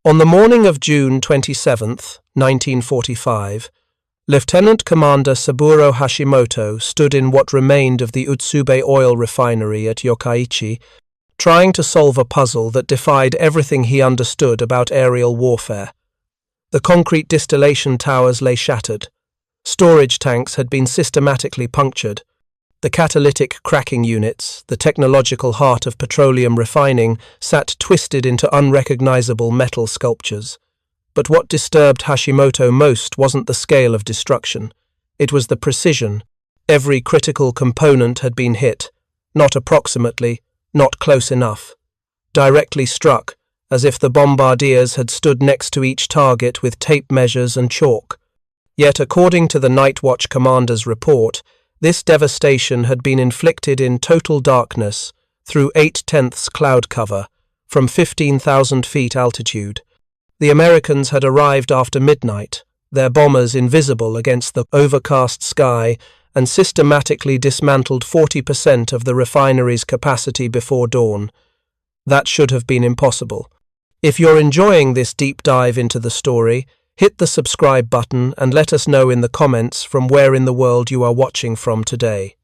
On the morning of June 27, 1945, Lieutenant Commander Saburo Hashimoto stood in what remained of the Utsube oil refinery at Yokkaichi, trying to solve a puzzle that defied everything he understood about aerial warfare. The concrete distillation towers lay shattered. Storage tanks had been systematically punctured. The catalytic cracking units, the technological heart of petroleum refining, sat twisted into unrecognizable metal sculptures. But what disturbed Hashimoto most wasn't the scale of destruction. It was the precision. Every critical component had been hit, not approximately, not close enough. Directly struck, as if the bombardiers had stood next to each target with tape measures and chalk. Yet, according to the Night Watch commander's report, this devastation had been inflicted in total darkness through 8/10 cloud cover from 15,000 feet altitude. The Americans had arrived after midnight, their bombers invisible against the overcast sky, and systematically dismantled 40% of the refinery's capacity before dawn. That should have been impossible. If you're enjoying this deep dive into the story, hit the subscribe button and let us know in the comments from where in the world you are watching from today.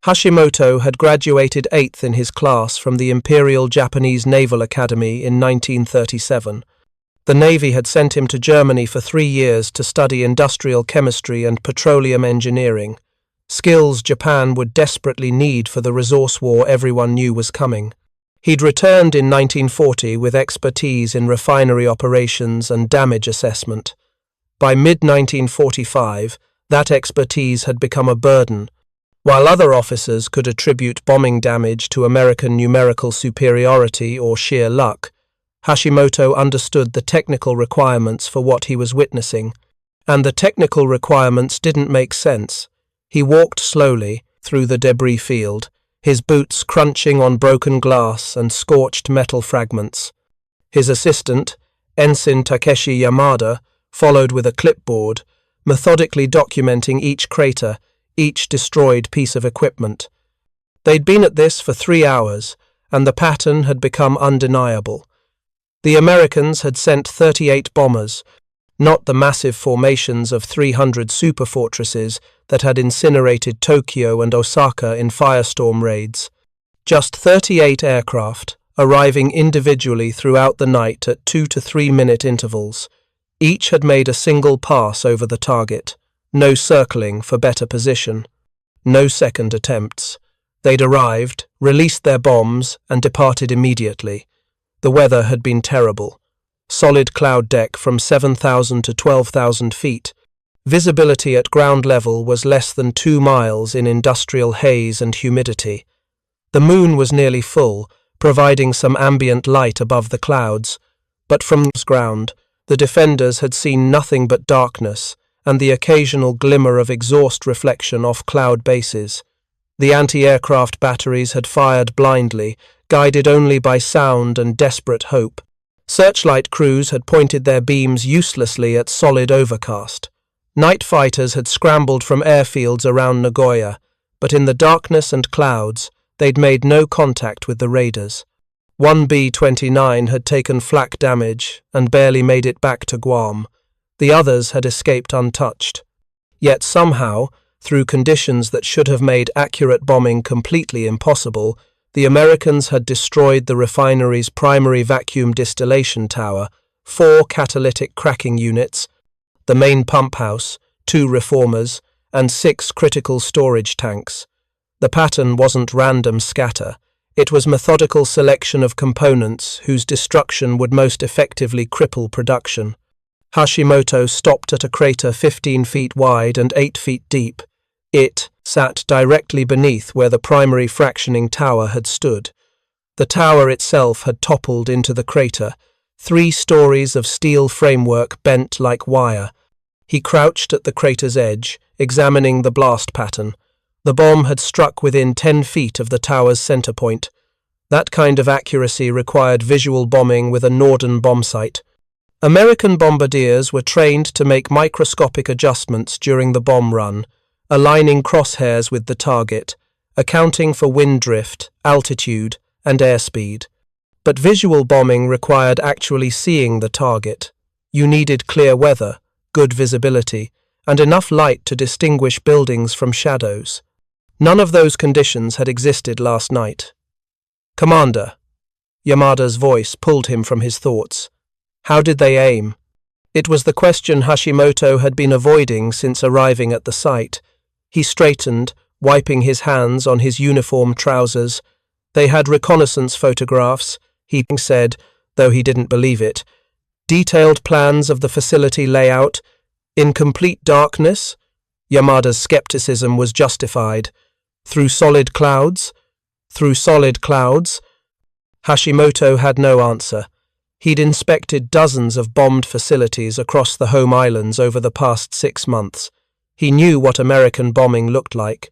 Hashimoto had graduated 8th in his class from the Imperial Japanese Naval Academy in 1937. The Navy had sent him to Germany for 3 years to study industrial chemistry and petroleum engineering, skills Japan would desperately need for the resource war everyone knew was coming. He'd returned in 1940 with expertise in refinery operations and damage assessment. By mid-1945, that expertise had become a burden. While other officers could attribute bombing damage to American numerical superiority or sheer luck, Hashimoto understood the technical requirements for what he was witnessing, and the technical requirements didn't make sense. He walked slowly through the debris field, his boots crunching on broken glass and scorched metal fragments. His assistant, Ensign Takeshi Yamada, followed with a clipboard, methodically documenting each crater, each destroyed piece of equipment. They'd been at this for 3 hours, and the pattern had become undeniable. The Americans had sent 38 bombers, not the massive formations of 300 superfortresses that had incinerated Tokyo and Osaka in firestorm raids. Just 38 aircraft, arriving individually throughout the night at 2 to 3 minute intervals. Each had made a single pass over the target, no circling for better position, no second attempts. They'd arrived, released their bombs, and departed immediately. The weather had been terrible. Solid cloud deck from 7,000 to 12,000 feet. Visibility at ground level was less than 2 miles in industrial haze and humidity. The moon was nearly full, providing some ambient light above the clouds, but from the ground, the defenders had seen nothing but darkness and the occasional glimmer of exhaust reflection off cloud bases. The anti-aircraft batteries had fired blindly, guided only by sound and desperate hope. Searchlight crews had pointed their beams uselessly at solid overcast. Night fighters had scrambled from airfields around Nagoya, but in the darkness and clouds, they'd made no contact with the raiders. One B-29 had taken flak damage and barely made it back to Guam. The others had escaped untouched. Yet somehow, through conditions that should have made accurate bombing completely impossible, the Americans had destroyed the refinery's primary vacuum distillation tower, 4 catalytic cracking units, the main pump house, 2 reformers, and 6 critical storage tanks. The pattern wasn't random scatter. It was methodical selection of components whose destruction would most effectively cripple production. Hashimoto stopped at a crater 15 feet wide and 8 feet deep. It sat directly beneath where the primary fractioning tower had stood. The tower itself had toppled into the crater, 3 stories of steel framework bent like wire. He crouched at the crater's edge, examining the blast pattern. The bomb had struck within 10 feet of the tower's center point. That kind of accuracy required visual bombing with a Norden bombsight. American bombardiers were trained to make microscopic adjustments during the bomb run, aligning crosshairs with the target, accounting for wind drift, altitude, and airspeed. But visual bombing required actually seeing the target. You needed clear weather, good visibility, and enough light to distinguish buildings from shadows. None of those conditions had existed last night. "Commander," Yamada's voice pulled him from his thoughts. "How did they aim?" It was the question Hashimoto had been avoiding since arriving at the site. He straightened, wiping his hands on his uniform trousers. "They had reconnaissance photographs," he said, though he didn't believe it. "Detailed plans of the facility layout. In complete darkness?" Yamada's skepticism was justified. "Through solid clouds?" "Through solid clouds?" Hashimoto had no answer. He'd inspected dozens of bombed facilities across the home islands over the past 6 months. He knew what American bombing looked like.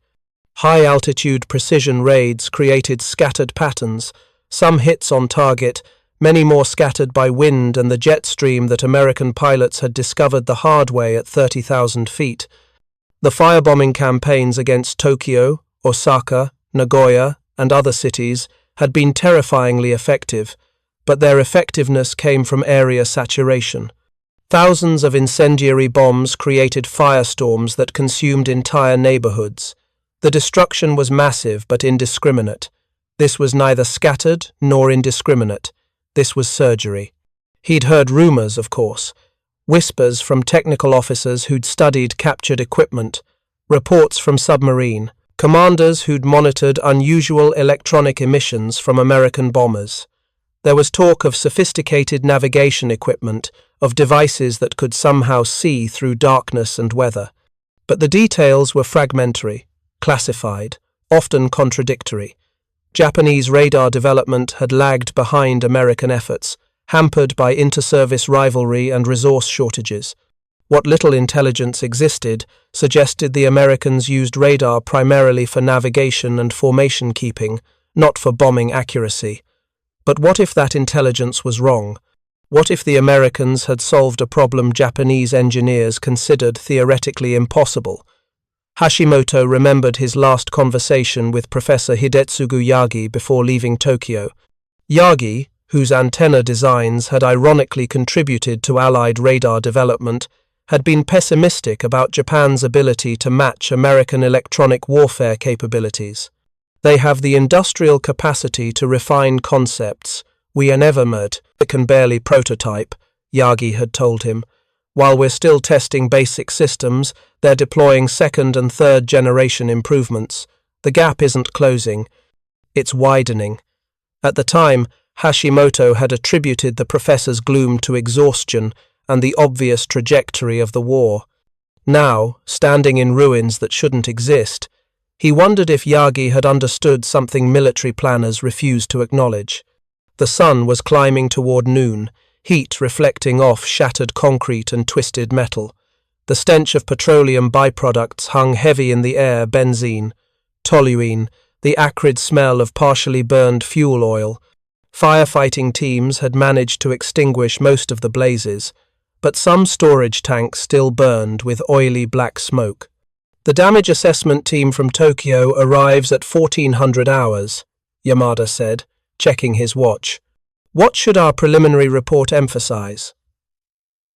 High-altitude precision raids created scattered patterns, some hits on target, many more scattered by wind and the jet stream that American pilots had discovered the hard way at 30,000 feet. The firebombing campaigns against Tokyo, Osaka, Nagoya, and other cities had been terrifyingly effective, but their effectiveness came from area saturation. Thousands of incendiary bombs created firestorms that consumed entire neighborhoods. The destruction was massive but indiscriminate. This was neither scattered nor indiscriminate. This was surgery. He'd heard rumors, of course. Whispers from technical officers who'd studied captured equipment. Reports from submarine. Commanders who'd monitored unusual electronic emissions from American bombers. There was talk of sophisticated navigation equipment, of devices that could somehow see through darkness and weather. But the details were fragmentary, classified, often contradictory. Japanese radar development had lagged behind American efforts, hampered by inter-service rivalry and resource shortages. What little intelligence existed suggested the Americans used radar primarily for navigation and formation keeping, not for bombing accuracy. But what if that intelligence was wrong? What if the Americans had solved a problem Japanese engineers considered theoretically impossible? Hashimoto remembered his last conversation with Professor Hidetsugu Yagi before leaving Tokyo. Yagi, whose antenna designs had ironically contributed to Allied radar development, had been pessimistic about Japan's ability to match American electronic warfare capabilities. "They have the industrial capacity to refine concepts. We are never mad. It can barely prototype," Yagi had told him. "While we're still testing basic systems, they're deploying second and third generation improvements. The gap isn't closing. It's widening." At the time, Hashimoto had attributed the professor's gloom to exhaustion and the obvious trajectory of the war. Now, standing in ruins that shouldn't exist, he wondered if Yagi had understood something military planners refused to acknowledge. The sun was climbing toward noon, heat reflecting off shattered concrete and twisted metal. The stench of petroleum byproducts hung heavy in the air: benzene, toluene, the acrid smell of partially burned fuel oil. Firefighting teams had managed to extinguish most of the blazes, but some storage tanks still burned with oily black smoke. "The damage assessment team from Tokyo arrives at 1400 hours, Yamada said, checking his watch. "What should our preliminary report emphasize?"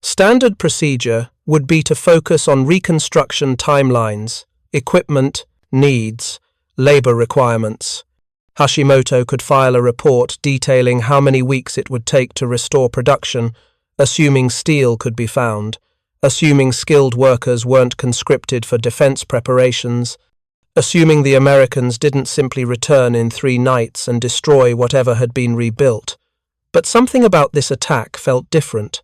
Standard procedure would be to focus on reconstruction timelines, equipment, needs, labor requirements. Hashimoto could file a report detailing how many weeks it would take to restore production, assuming steel could be found, assuming skilled workers weren't conscripted for defense preparations, assuming the Americans didn't simply return in 3 nights and destroy whatever had been rebuilt. But something about this attack felt different.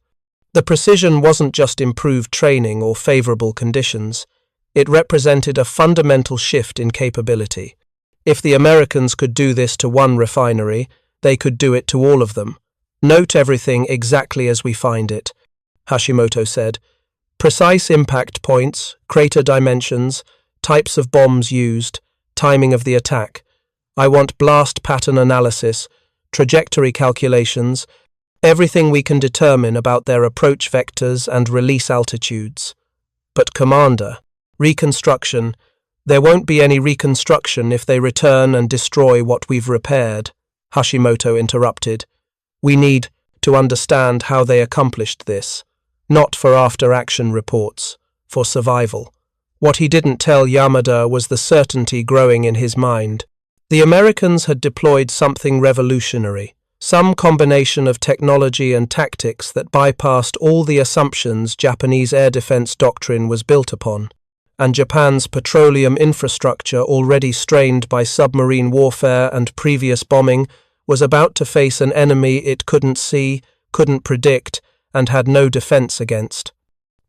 The precision wasn't just improved training or favorable conditions. It represented a fundamental shift in capability. If the Americans could do this to one refinery, they could do it to all of them. "Note everything exactly as we find it," Hashimoto said. "Precise impact points, crater dimensions, types of bombs used, timing of the attack. I want blast pattern analysis, trajectory calculations, everything we can determine about their approach vectors and release altitudes." "But Commander, reconstruction, there won't be any reconstruction if they return and destroy what we've repaired," Hashimoto interrupted. We need to understand how they accomplished this, not for after-action reports, for survival. What he didn't tell Yamada was the certainty growing in his mind. The Americans had deployed something revolutionary, some combination of technology and tactics that bypassed all the assumptions Japanese air defense doctrine was built upon, and Japan's petroleum infrastructure, already strained by submarine warfare and previous bombing, was about to face an enemy it couldn't see, couldn't predict, and had no defense against.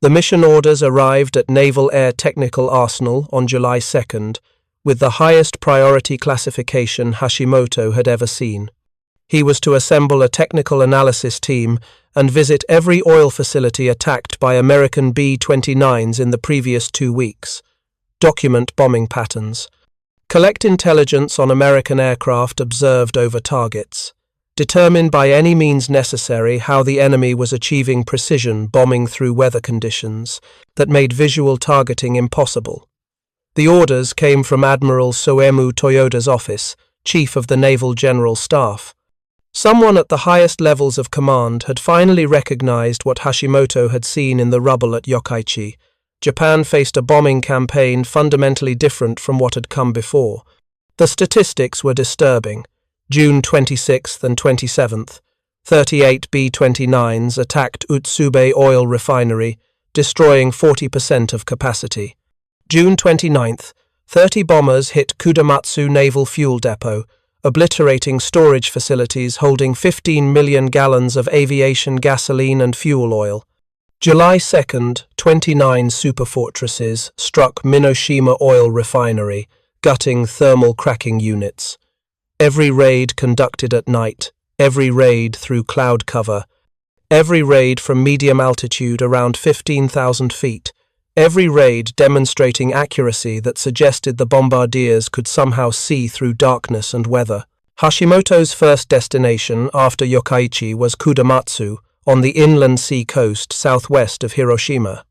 The mission orders arrived at Naval Air Technical Arsenal on July 2nd, with the highest priority classification Hashimoto had ever seen. He was to assemble a technical analysis team and visit every oil facility attacked by American B-29s in the previous 2 weeks. Document bombing patterns. Collect intelligence on American aircraft observed over targets. Determine by any means necessary how the enemy was achieving precision bombing through weather conditions that made visual targeting impossible. The orders came from Admiral Soemu Toyoda's office, Chief of the Naval General Staff. Someone at the highest levels of command had finally recognized what Hashimoto had seen in the rubble at Yokkaichi. Japan faced a bombing campaign fundamentally different from what had come before. The statistics were disturbing. June 26th and 27th, 38 B-29s attacked Utsube oil refinery, destroying 40% of capacity. June 29th, 30 bombers hit Kudamatsu Naval Fuel Depot, obliterating storage facilities holding 15 million gallons of aviation gasoline and fuel oil. July 2nd, 29 Superfortresses struck Minoshima oil refinery, gutting thermal cracking units. Every raid conducted at night, every raid through cloud cover, every raid from medium altitude around 15,000 feet, every raid demonstrating accuracy that suggested the bombardiers could somehow see through darkness and weather. Hashimoto's first destination after Yokkaichi was Kudamatsu, on the inland sea coast southwest of Hiroshima.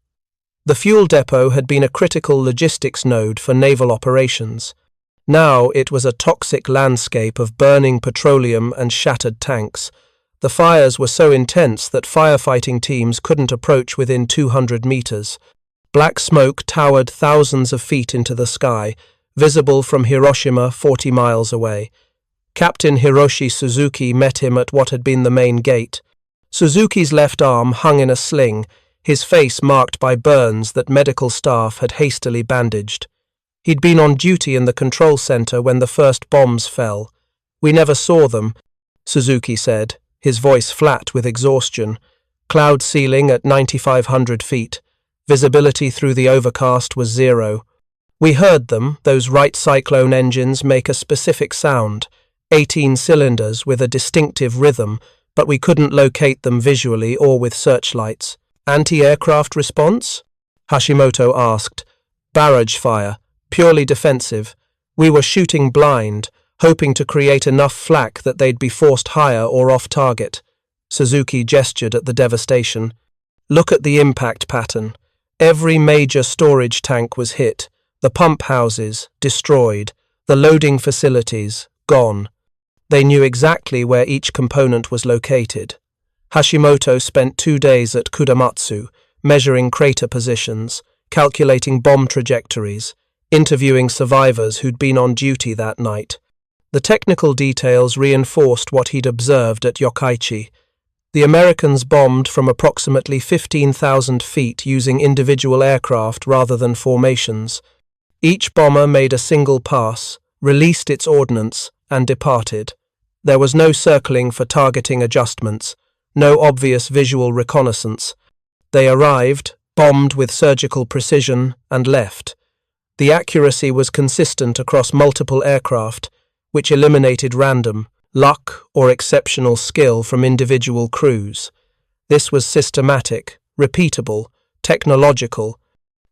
The fuel depot had been a critical logistics node for naval operations. Now it was a toxic landscape of burning petroleum and shattered tanks. The fires were so intense that firefighting teams couldn't approach within 200 meters. Black smoke towered thousands of feet into the sky, visible from Hiroshima 40 miles away. Captain Hiroshi Suzuki met him at what had been the main gate. Suzuki's left arm hung in a sling, his face marked by burns that medical staff had hastily bandaged. He'd been on duty in the control center when the first bombs fell. "We never saw them," Suzuki said, his voice flat with exhaustion. Cloud ceiling at 9,500 feet. Visibility through the overcast was 0. "We heard them, those Wright Cyclone engines make a specific sound, 18 cylinders with a distinctive rhythm, but we couldn't locate them visually or with searchlights." "Anti-aircraft response?" Hashimoto asked. "Barrage fire, purely defensive. We were shooting blind, hoping to create enough flak that they'd be forced higher or off target." Suzuki gestured at the devastation. "Look at the impact pattern. Every major storage tank was hit, the pump houses destroyed, the loading facilities gone. They knew exactly where each component was located." Hashimoto spent 2 days at Kudamatsu, measuring crater positions, calculating bomb trajectories, interviewing survivors who'd been on duty that night. The technical details reinforced what he'd observed at Yokkaichi. The Americans bombed from approximately 15,000 feet using individual aircraft rather than formations. Each bomber made a single pass, released its ordnance, and departed. There was no circling for targeting adjustments, no obvious visual reconnaissance. They arrived, bombed with surgical precision, and left. The accuracy was consistent across multiple aircraft, which eliminated random, luck, or exceptional skill from individual crews. This was systematic, repeatable, technological.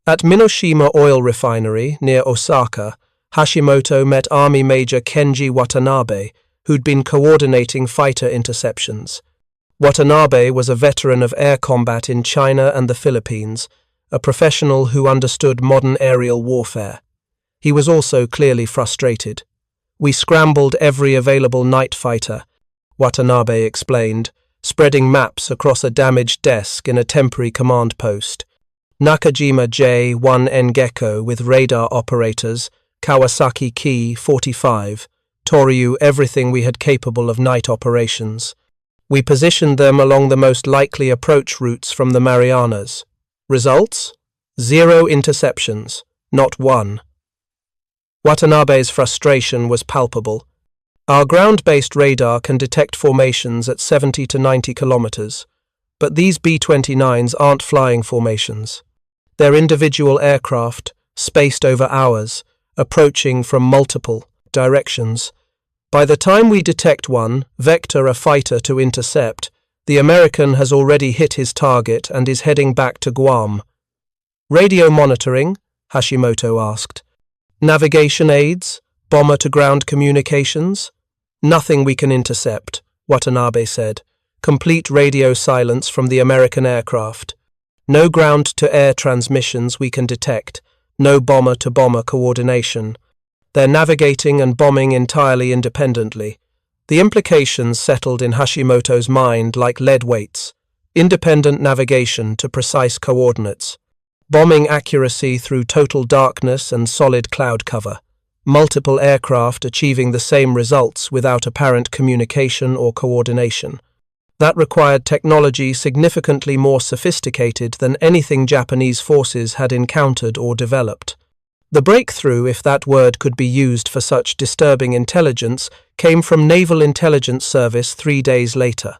At Minoshima Oil Refinery, near Osaka, Hashimoto met Army Major Kenji Watanabe, who'd been coordinating fighter interceptions. Watanabe was a veteran of air combat in China and the Philippines, a professional who understood modern aerial warfare. He was also clearly frustrated. "We scrambled every available night fighter. Watanabe explained, spreading maps across a damaged desk in a temporary command post. Nakajima J-1 Ngeko with radar operators, Kawasaki Ki 45, Toryu everything we had capable of night operations. We positioned them along the most likely approach routes from the Marianas. Results? 0 interceptions, not one. Watanabe's frustration was palpable. Our ground-based radar can detect formations at 70 to 90 kilometers, but these B-29s aren't flying formations. They're individual aircraft, spaced over hours, approaching from multiple directions. By the time we detect one, vector a fighter to intercept, the American has already hit his target and is heading back to Guam. Radio monitoring? Hashimoto asked. Navigation aids? Bomber-to-ground communications? Nothing we can intercept, Watanabe said. Complete radio silence from the American aircraft. No ground-to-air transmissions we can detect. No bomber-to-bomber coordination. They're navigating and bombing entirely independently. The implications settled in Hashimoto's mind like lead weights. Independent navigation to precise coordinates. Bombing accuracy through total darkness and solid cloud cover. Multiple aircraft achieving the same results without apparent communication or coordination. That required technology significantly more sophisticated than anything Japanese forces had encountered or developed. The breakthrough, if that word could be used for such disturbing intelligence, came from Naval Intelligence Service 3 days later.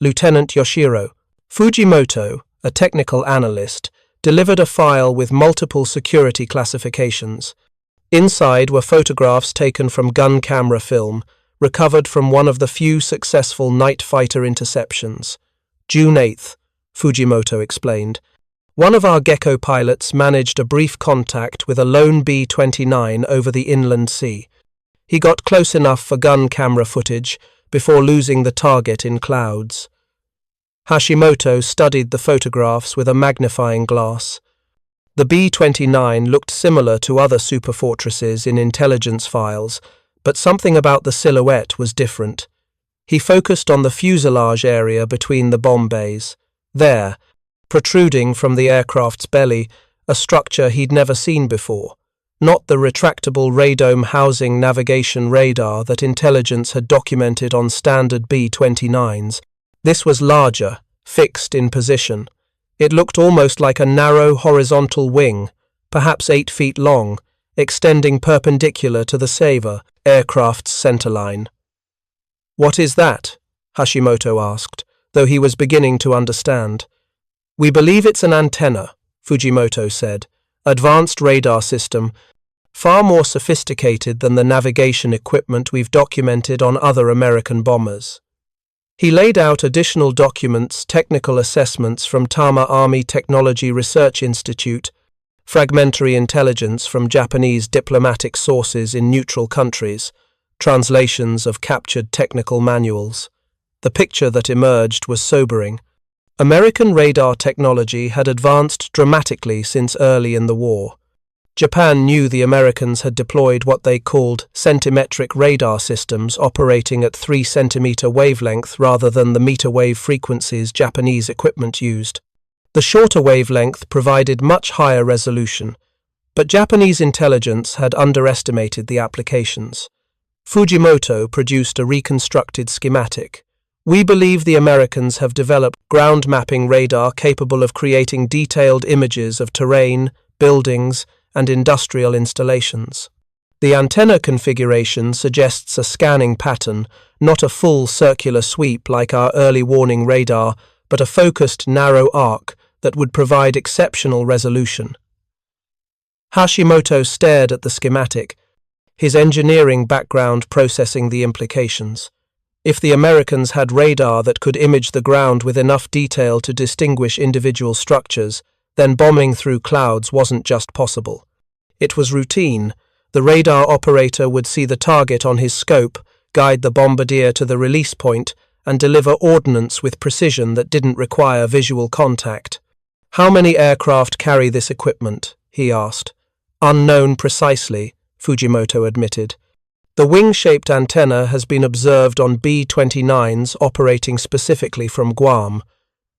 Lieutenant Yoshiro Fujimoto, a technical analyst, delivered a file with multiple security classifications. Inside were photographs taken from gun camera film, recovered from one of the few successful night fighter interceptions. June 8th, Fujimoto explained. One of our Gecko pilots managed a brief contact with a lone B-29 over the inland sea. He got close enough for gun camera footage before losing the target in clouds. Hashimoto studied the photographs with a magnifying glass. The B-29 looked similar to other superfortresses in intelligence files, but something about the silhouette was different. He focused on the fuselage area between the bomb bays. There, protruding from the aircraft's belly, a structure he'd never seen before. Not the retractable radome housing navigation radar that intelligence had documented on standard B-29s. This was larger, fixed in position. It looked almost like a narrow horizontal wing, perhaps 8 feet long, extending perpendicular to the Sabre aircraft's centerline. "What is that?" Hashimoto asked, though he was beginning to understand. "We believe it's an antenna," Fujimoto said. "Advanced radar system, far more sophisticated than the navigation equipment we've documented on other American bombers." He laid out additional documents, technical assessments from Tama Army Technology Research Institute, fragmentary intelligence from Japanese diplomatic sources in neutral countries, translations of captured technical manuals. The picture that emerged was sobering. American radar technology had advanced dramatically since early in the war. Japan knew the Americans had deployed what they called centimetric radar systems operating at 3 centimeter wavelength rather than the meter wave frequencies Japanese equipment used. The shorter wavelength provided much higher resolution, but Japanese intelligence had underestimated the applications. Fujimoto produced a reconstructed schematic. "We believe the Americans have developed ground mapping radar capable of creating detailed images of terrain, buildings, and industrial installations. The antenna configuration suggests a scanning pattern, not a full circular sweep like our early warning radar, but a focused narrow arc that would provide exceptional resolution." Hashimoto stared at the schematic, his engineering background processing the implications. If the Americans had radar that could image the ground with enough detail to distinguish individual structures, then bombing through clouds wasn't just possible. It was routine. The radar operator would see the target on his scope, guide the bombardier to the release point, and deliver ordnance with precision that didn't require visual contact. "How many aircraft carry this equipment?" he asked. "Unknown precisely," Fujimoto admitted. The wing-shaped antenna has been observed on B-29s operating specifically from Guam.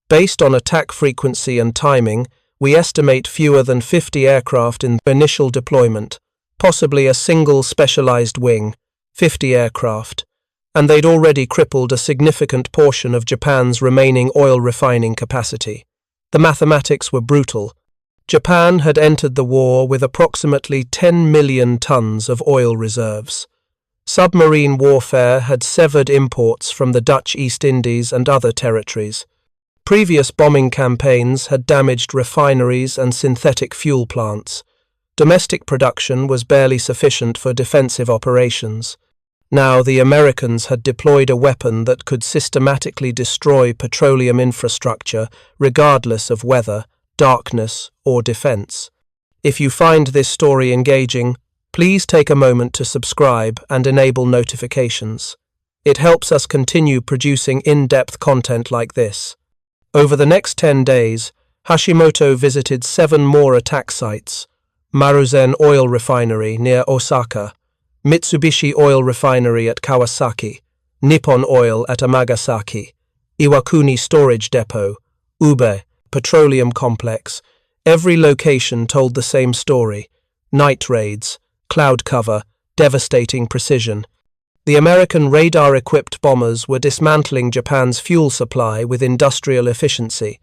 Based on attack frequency and timing, we estimate fewer than 50 aircraft in initial deployment, possibly a single specialized wing, 50 aircraft, and they'd already crippled a significant portion of Japan's remaining oil refining capacity. The mathematics were brutal. Japan had entered the war with approximately 10 million tons of oil reserves. Submarine warfare had severed imports from the Dutch East Indies and other territories. Previous bombing campaigns had damaged refineries and synthetic fuel plants. Domestic production was barely sufficient for defensive operations. Now the Americans had deployed a weapon that could systematically destroy petroleum infrastructure regardless of weather, darkness, or defense. If you find this story engaging, please take a moment to subscribe and enable notifications. It helps us continue producing in-depth content like this. Over the next 10 days, Hashimoto visited 7 more attack sites: Maruzen Oil Refinery near Osaka, Mitsubishi Oil Refinery at Kawasaki, Nippon Oil at Amagasaki, Iwakuni Storage Depot, Ube Petroleum Complex. Every location told the same story: night raids, cloud cover, devastating precision. The American radar-equipped bombers were dismantling Japan's fuel supply with industrial efficiency.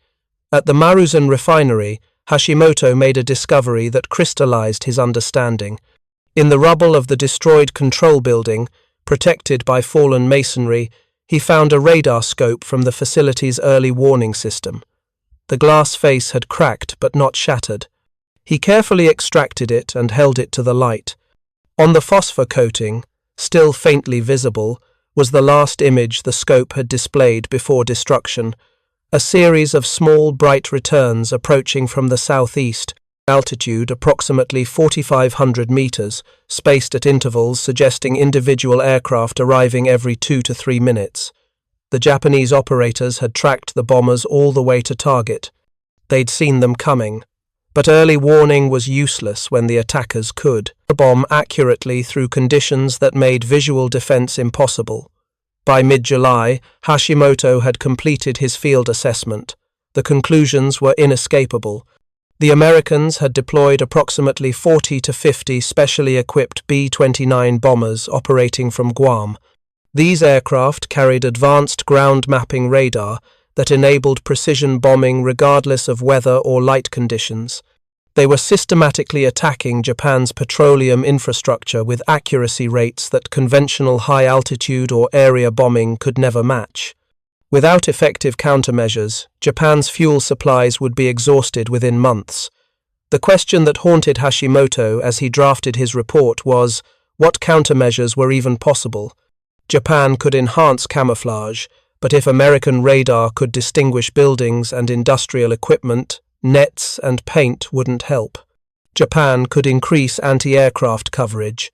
At the Maruzen refinery, Hashimoto made a discovery that crystallized his understanding. In the rubble of the destroyed control building, protected by fallen masonry, he found a radar scope from the facility's early warning system. The glass face had cracked but not shattered. He carefully extracted it and held it to the light. On the phosphor coating, still faintly visible, was the last image the scope had displayed before destruction: a series of small bright returns approaching from the southeast, altitude approximately 4,500 meters, spaced at intervals suggesting individual aircraft arriving every 2 to 3 minutes. The Japanese operators had tracked the bombers all the way to target. They'd seen them coming. But early warning was useless when the attackers could bomb accurately through conditions that made visual defense impossible. By mid-July, Hashimoto had completed his field assessment. The conclusions were inescapable. The Americans had deployed approximately 40 to 50 specially equipped B-29 bombers operating from Guam. These aircraft carried advanced ground mapping radar that enabled precision bombing regardless of weather or light conditions. They were systematically attacking Japan's petroleum infrastructure with accuracy rates that conventional high-altitude or area bombing could never match. Without effective countermeasures, Japan's fuel supplies would be exhausted within months. The question that haunted Hashimoto as he drafted his report was, what countermeasures were even possible? Japan could enhance camouflage, but if American radar could distinguish buildings and industrial equipment, nets and paint wouldn't help. Japan could increase anti-aircraft coverage,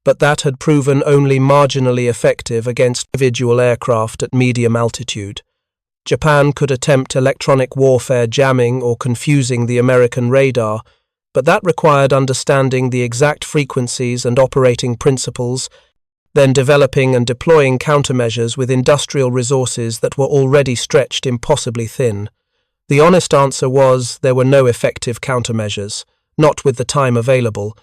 but that had proven only marginally effective against individual aircraft at medium altitude. Japan could attempt electronic warfare jamming or confusing the American radar, but that required understanding the exact frequencies and operating principles, then developing and deploying countermeasures with industrial resources that were already stretched impossibly thin. The honest answer was there were no effective countermeasures, not with the time available,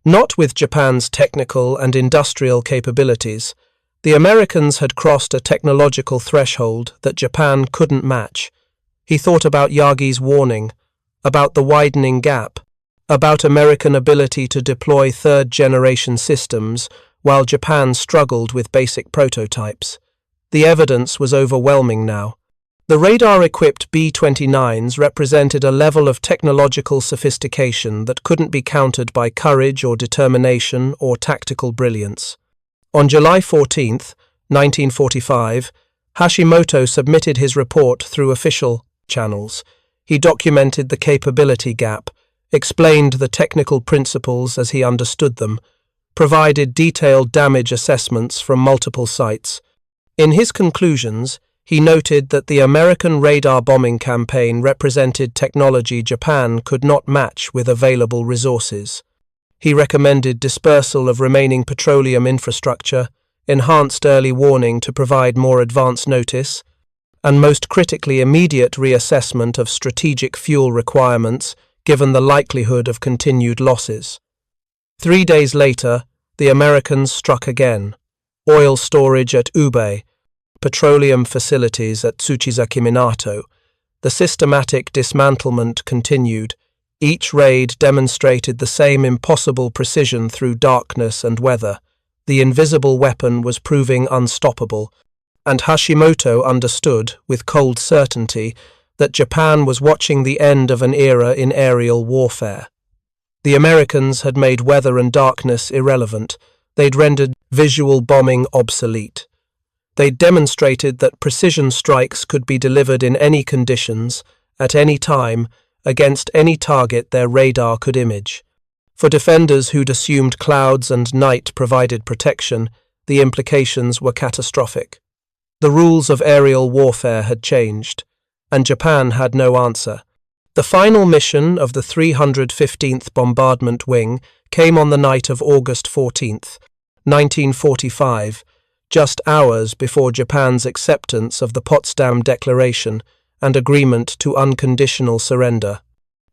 not with Japan's technical and industrial capabilities. The Americans had crossed a technological threshold that Japan couldn't match. He thought about Yagi's warning, about the widening gap, about American ability to deploy third-generation systems while Japan struggled with basic prototypes. The evidence was overwhelming now. The radar-equipped B-29s represented a level of technological sophistication that couldn't be countered by courage or determination or tactical brilliance. On July 14, 1945, Hashimoto submitted his report through official channels. He documented the capability gap, explained the technical principles as he understood them, provided detailed damage assessments from multiple sites. In his conclusions, he noted that the American radar bombing campaign represented technology Japan could not match with available resources. He recommended dispersal of remaining petroleum infrastructure, enhanced early warning to provide more advance notice, and most critically immediate reassessment of strategic fuel requirements given the likelihood of continued losses. 3 days later, the Americans struck again. Oil storage at Ube, petroleum facilities at Tsuchizaki Minato. The systematic dismantlement continued. Each raid demonstrated the same impossible precision through darkness and weather. The invisible weapon was proving unstoppable, and Hashimoto understood, with cold certainty, that Japan was watching the end of an era in aerial warfare. The Americans had made weather and darkness irrelevant. They'd rendered visual bombing obsolete. They'd demonstrated that precision strikes could be delivered in any conditions, at any time, against any target their radar could image. For defenders who'd assumed clouds and night provided protection, the implications were catastrophic. The rules of aerial warfare had changed, and Japan had no answer. The final mission of the 315th Bombardment Wing came on the night of August 14, 1945, just hours before Japan's acceptance of the Potsdam Declaration and agreement to unconditional surrender.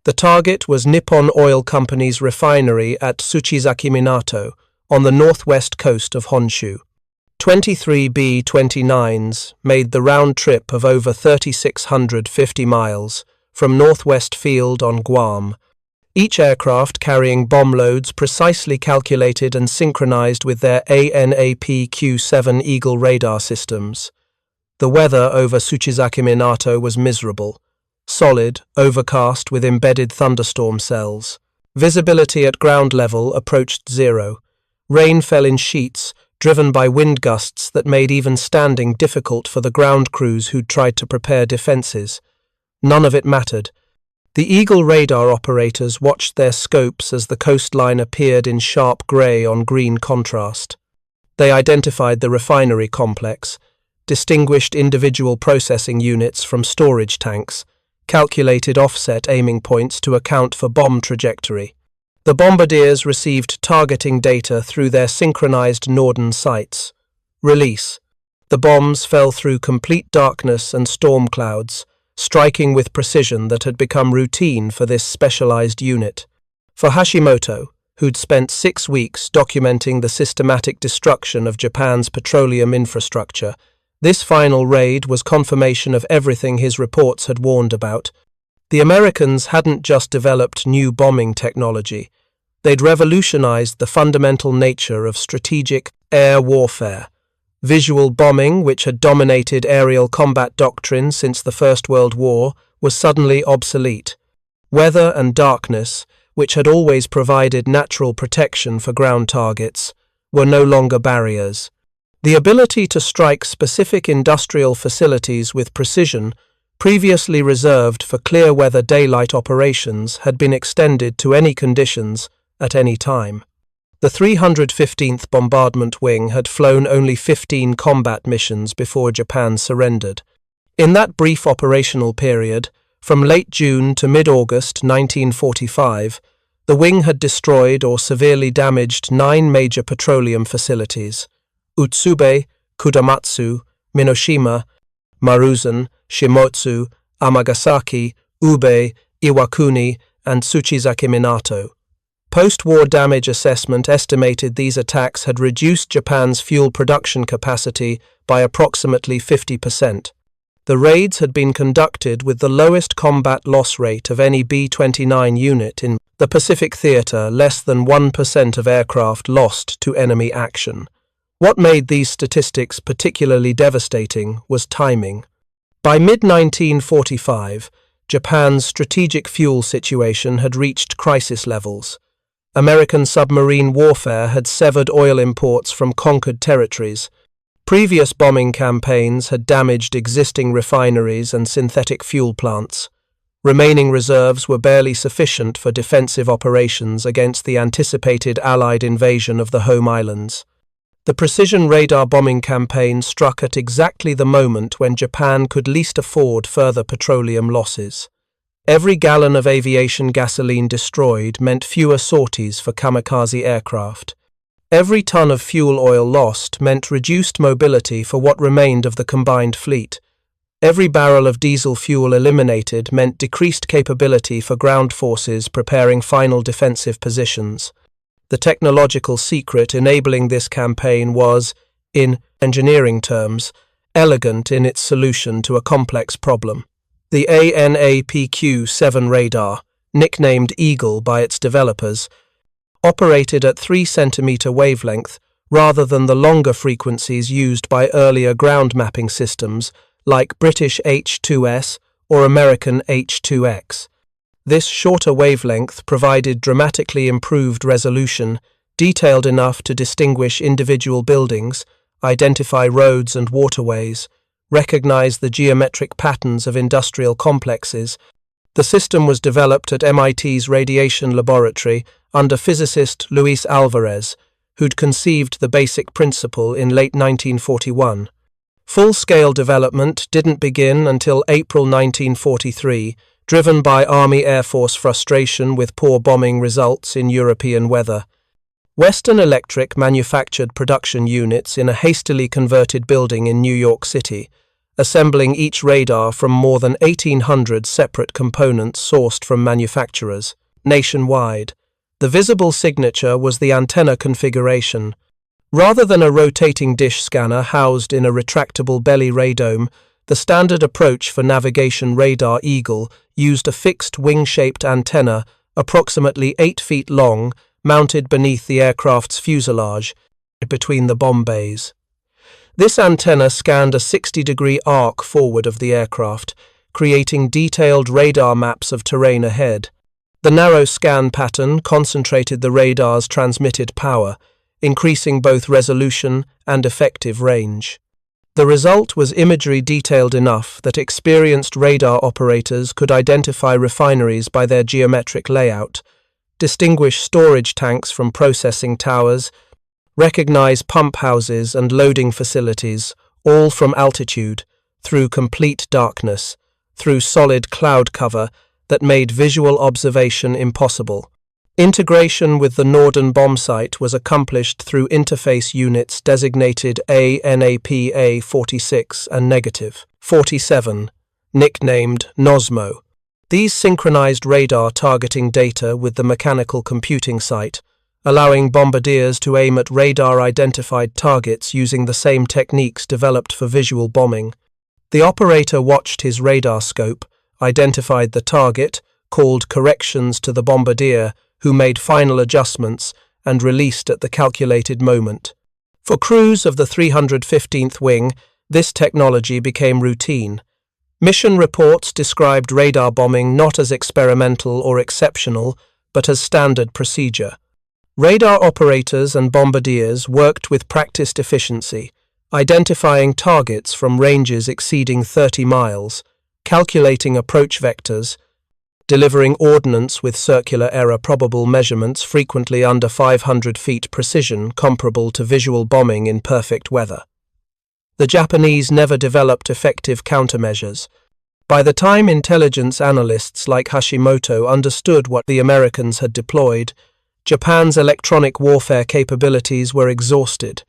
The target was Nippon Oil Company's refinery at Tsuchizaki Minato, on the northwest coast of Honshu. 23 B-29s made the round trip of over 3,650 miles from Northwest Field on Guam, each aircraft carrying bomb loads precisely calculated and synchronized with their ANAP-Q-7 Eagle radar systems. The weather over Tsuchizaki Minato was miserable, solid, overcast with embedded thunderstorm cells. Visibility at ground level approached zero. Rain fell in sheets, driven by wind gusts that made even standing difficult for the ground crews who'd tried to prepare defenses. None of it mattered. The Eagle radar operators watched their scopes as the coastline appeared in sharp grey on green contrast. They identified the refinery complex, distinguished individual processing units from storage tanks, calculated offset aiming points to account for bomb trajectory. The bombardiers received targeting data through their synchronized Norden sights. Release. The bombs fell through complete darkness and storm clouds, striking with precision that had become routine for this specialized unit. For Hashimoto, who'd spent 6 weeks documenting the systematic destruction of Japan's petroleum infrastructure, this final raid was confirmation of everything his reports had warned about. The Americans hadn't just developed new bombing technology. They'd revolutionized the fundamental nature of strategic air warfare. Visual bombing, which had dominated aerial combat doctrine since the First World War, was suddenly obsolete. Weather and darkness, which had always provided natural protection for ground targets, were no longer barriers. The ability to strike specific industrial facilities with precision, previously reserved for clear weather daylight operations, had been extended to any conditions, at any time. The 315th Bombardment Wing had flown only 15 combat missions before Japan surrendered. In that brief operational period, from late June to mid-August 1945, the wing had destroyed or severely damaged 9 major petroleum facilities: Utsube, Kudamatsu, Minoshima, Maruzen, Shimotsu, Amagasaki, Ube, Iwakuni, and Tsuchizaki Minato. Post-war damage assessment estimated these attacks had reduced Japan's fuel production capacity by approximately 50%. The raids had been conducted with the lowest combat loss rate of any B-29 unit in the Pacific Theater, less than 1% of aircraft lost to enemy action. What made these statistics particularly devastating was timing. By mid-1945, Japan's strategic fuel situation had reached crisis levels. American submarine warfare had severed oil imports from conquered territories. Previous bombing campaigns had damaged existing refineries and synthetic fuel plants. Remaining reserves were barely sufficient for defensive operations against the anticipated Allied invasion of the home islands. The precision radar bombing campaign struck at exactly the moment when Japan could least afford further petroleum losses. Every gallon of aviation gasoline destroyed meant fewer sorties for kamikaze aircraft. Every ton of fuel oil lost meant reduced mobility for what remained of the combined fleet. Every barrel of diesel fuel eliminated meant decreased capability for ground forces preparing final defensive positions. The technological secret enabling this campaign was, in engineering terms, elegant in its solution to a complex problem. The ANAPQ-7 radar, nicknamed Eagle by its developers, operated at 3 cm wavelength rather than the longer frequencies used by earlier ground mapping systems like British H2S or American H2X. This shorter wavelength provided dramatically improved resolution, detailed enough to distinguish individual buildings, identify roads and waterways, recognize the geometric patterns of industrial complexes. The system was developed at MIT's Radiation Laboratory under physicist Luis Alvarez, who'd conceived the basic principle in late 1941. Full-scale development didn't begin until April 1943, driven by Army Air Force frustration with poor bombing results in European weather. Western Electric manufactured production units in a hastily converted building in New York City, assembling each radar from more than 1,800 separate components sourced from manufacturers. Nationwide, the visible signature was the antenna configuration. Rather than a rotating dish scanner housed in a retractable belly radome, the standard approach for navigation radar Eagle used a fixed wing-shaped antenna approximately 8 feet long, mounted beneath the aircraft's fuselage, between the bomb bays. This antenna scanned a 60-degree arc forward of the aircraft, creating detailed radar maps of terrain ahead. The narrow scan pattern concentrated the radar's transmitted power, increasing both resolution and effective range. The result was imagery detailed enough that experienced radar operators could identify refineries by their geometric layout, distinguish storage tanks from processing towers, recognize pump houses and loading facilities, all from altitude, through complete darkness, through solid cloud cover that made visual observation impossible. Integration with the Norden bombsight was accomplished through interface units designated ANAPA-46 and -47, nicknamed NOSMO. These synchronized radar targeting data with the mechanical computing site, allowing bombardiers to aim at radar-identified targets using the same techniques developed for visual bombing. The operator watched his radar scope, identified the target, called corrections to the bombardier, who made final adjustments and released at the calculated moment. For crews of the 315th Wing, this technology became routine. Mission reports described radar bombing not as experimental or exceptional, but as standard procedure. Radar operators and bombardiers worked with practiced efficiency, identifying targets from ranges exceeding 30 miles, calculating approach vectors, delivering ordnance with circular error probable measurements frequently under 500 feet precision comparable to visual bombing in perfect weather. The Japanese never developed effective countermeasures. By the time intelligence analysts like Hashimoto understood what the Americans had deployed, Japan's electronic warfare capabilities were exhausted.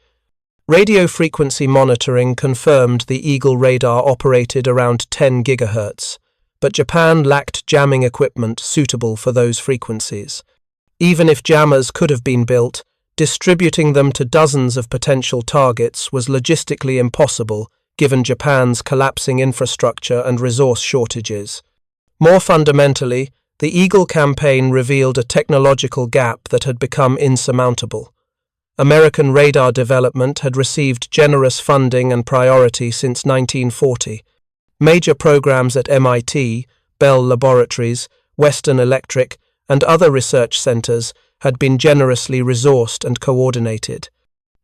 Radio frequency monitoring confirmed the Eagle radar operated around 10 gigahertz, but Japan lacked jamming equipment suitable for those frequencies. Even if jammers could have been built, distributing them to dozens of potential targets was logistically impossible given Japan's collapsing infrastructure and resource shortages. More fundamentally, the Eagle campaign revealed a technological gap that had become insurmountable. American radar development had received generous funding and priority since 1940. Major programs at MIT, Bell Laboratories, Western Electric, and other research centers had been generously resourced and coordinated.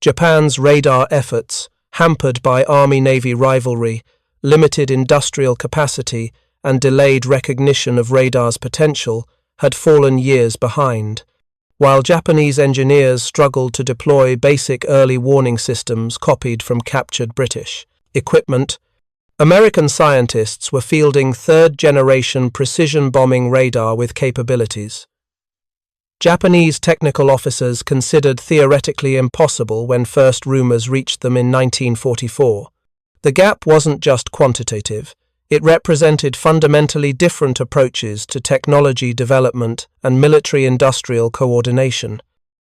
Japan's radar efforts, hampered by Army-Navy rivalry, limited industrial capacity, and delayed recognition of radar's potential, had fallen years behind. While Japanese engineers struggled to deploy basic early warning systems copied from captured British equipment, American scientists were fielding third-generation precision bombing radar with capabilities. Japanese technical officers considered theoretically impossible when first rumors reached them in 1944. The gap wasn't just quantitative. It represented fundamentally different approaches to technology development and military-industrial coordination.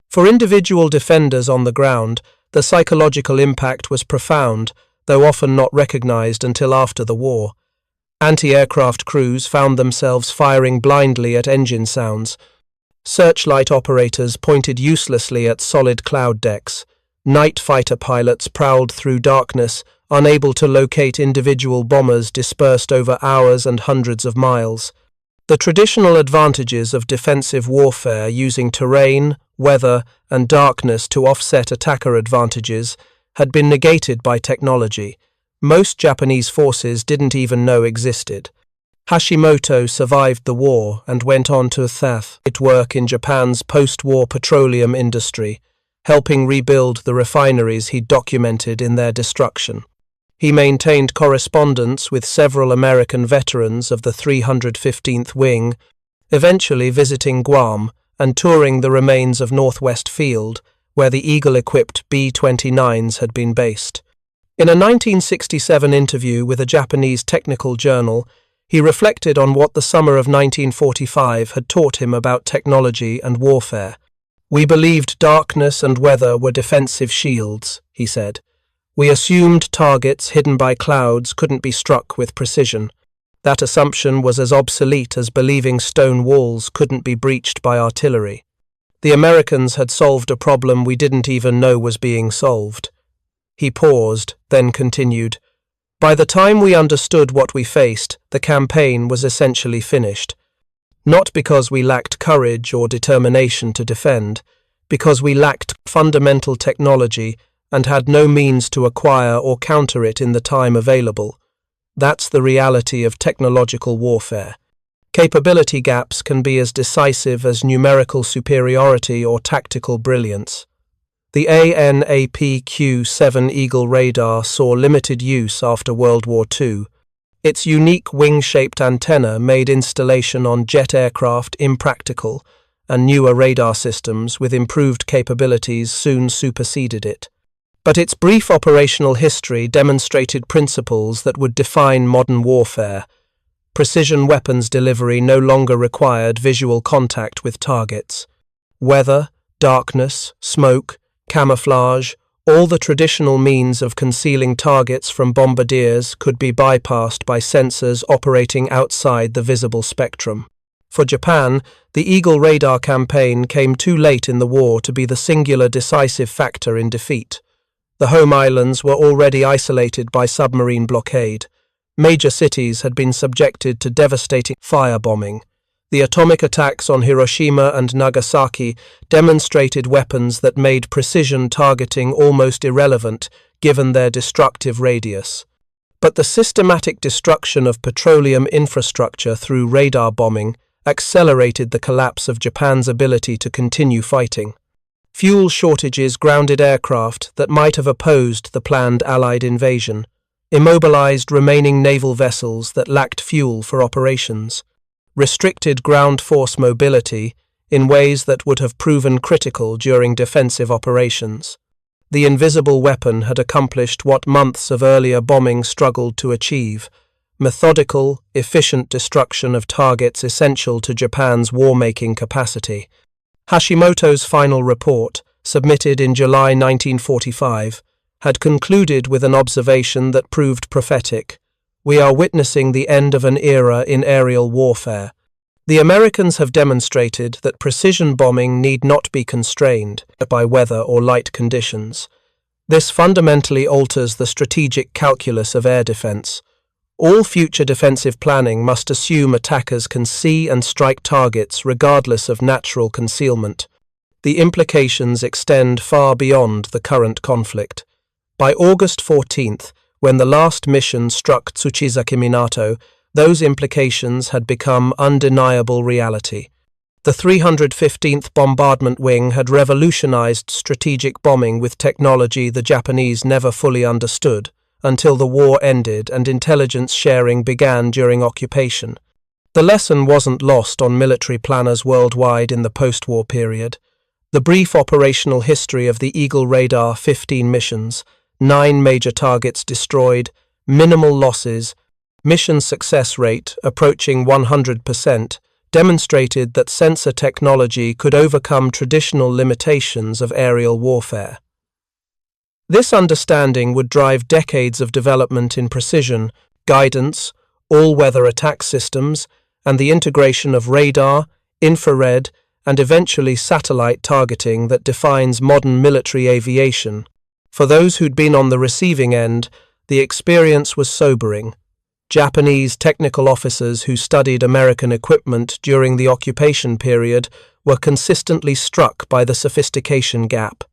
For individual defenders on the ground, the psychological impact was profound, though often not recognized until after the war. Anti-aircraft crews found themselves firing blindly at engine sounds. Searchlight operators pointed uselessly at solid cloud decks. Night fighter pilots prowled through darkness, unable to locate individual bombers dispersed over hours and hundreds of miles. The traditional advantages of defensive warfare using terrain, weather, and darkness to offset attacker advantages had been negated by technology. Most Japanese forces didn't even know existed. Hashimoto survived the war and went on to work in Japan's post-war petroleum industry, helping rebuild the refineries he documented in their destruction. He maintained correspondence with several American veterans of the 315th Wing, eventually visiting Guam and touring the remains of Northwest Field, where the Eagle-equipped B-29s had been based. In a 1967 interview with a Japanese technical journal, he reflected on what the summer of 1945 had taught him about technology and warfare. "We believed darkness and weather were defensive shields," he said. "We assumed targets hidden by clouds couldn't be struck with precision. That assumption was as obsolete as believing stone walls couldn't be breached by artillery. The Americans had solved a problem we didn't even know was being solved." He paused, then continued, "By the time we understood what we faced, the campaign was essentially finished. Not because we lacked courage or determination to defend, because we lacked fundamental technology and had no means to acquire or counter it in the time available. That's the reality of technological warfare. Capability gaps can be as decisive as numerical superiority or tactical brilliance." The AN/APQ-7 Eagle radar saw limited use after World War II. Its unique wing-shaped antenna made installation on jet aircraft impractical, and newer radar systems with improved capabilities soon superseded it. But its brief operational history demonstrated principles that would define modern warfare. Precision weapons delivery no longer required visual contact with targets. Weather, darkness, smoke, camouflage, all the traditional means of concealing targets from bombardiers could be bypassed by sensors operating outside the visible spectrum. For Japan, the Eagle radar campaign came too late in the war to be the singular decisive factor in defeat. The home islands were already isolated by submarine blockade. Major cities had been subjected to devastating firebombing. The atomic attacks on Hiroshima and Nagasaki demonstrated weapons that made precision targeting almost irrelevant given their destructive radius. But the systematic destruction of petroleum infrastructure through radar bombing accelerated the collapse of Japan's ability to continue fighting. Fuel shortages grounded aircraft that might have opposed the planned Allied invasion, immobilized remaining naval vessels that lacked fuel for operations, restricted ground force mobility in ways that would have proven critical during defensive operations. The invisible weapon had accomplished what months of earlier bombing struggled to achieve: methodical, efficient destruction of targets essential to Japan's war-making capacity. Hashimoto's final report, submitted in July 1945, had concluded with an observation that proved prophetic: "We are witnessing the end of an era in aerial warfare. The Americans have demonstrated that precision bombing need not be constrained by weather or light conditions. This fundamentally alters the strategic calculus of air defense. All future defensive planning must assume attackers can see and strike targets regardless of natural concealment. The implications extend far beyond the current conflict." By August 14th, when the last mission struck Tsuchizaki Minato, those implications had become undeniable reality. The 315th Bombardment Wing had revolutionized strategic bombing with technology the Japanese never fully understood until the war ended and intelligence sharing began during occupation. The lesson wasn't lost on military planners worldwide in the post-war period. The brief operational history of the Eagle radar, 15 missions, 9 major targets destroyed, minimal losses, mission success rate approaching 100%, demonstrated that sensor technology could overcome traditional limitations of aerial warfare. This understanding would drive decades of development in precision, guidance, all-weather attack systems, and the integration of radar, infrared, and eventually satellite targeting that defines modern military aviation. For those who'd been on the receiving end, the experience was sobering. Japanese technical officers who studied American equipment during the occupation period were consistently struck by the sophistication gap,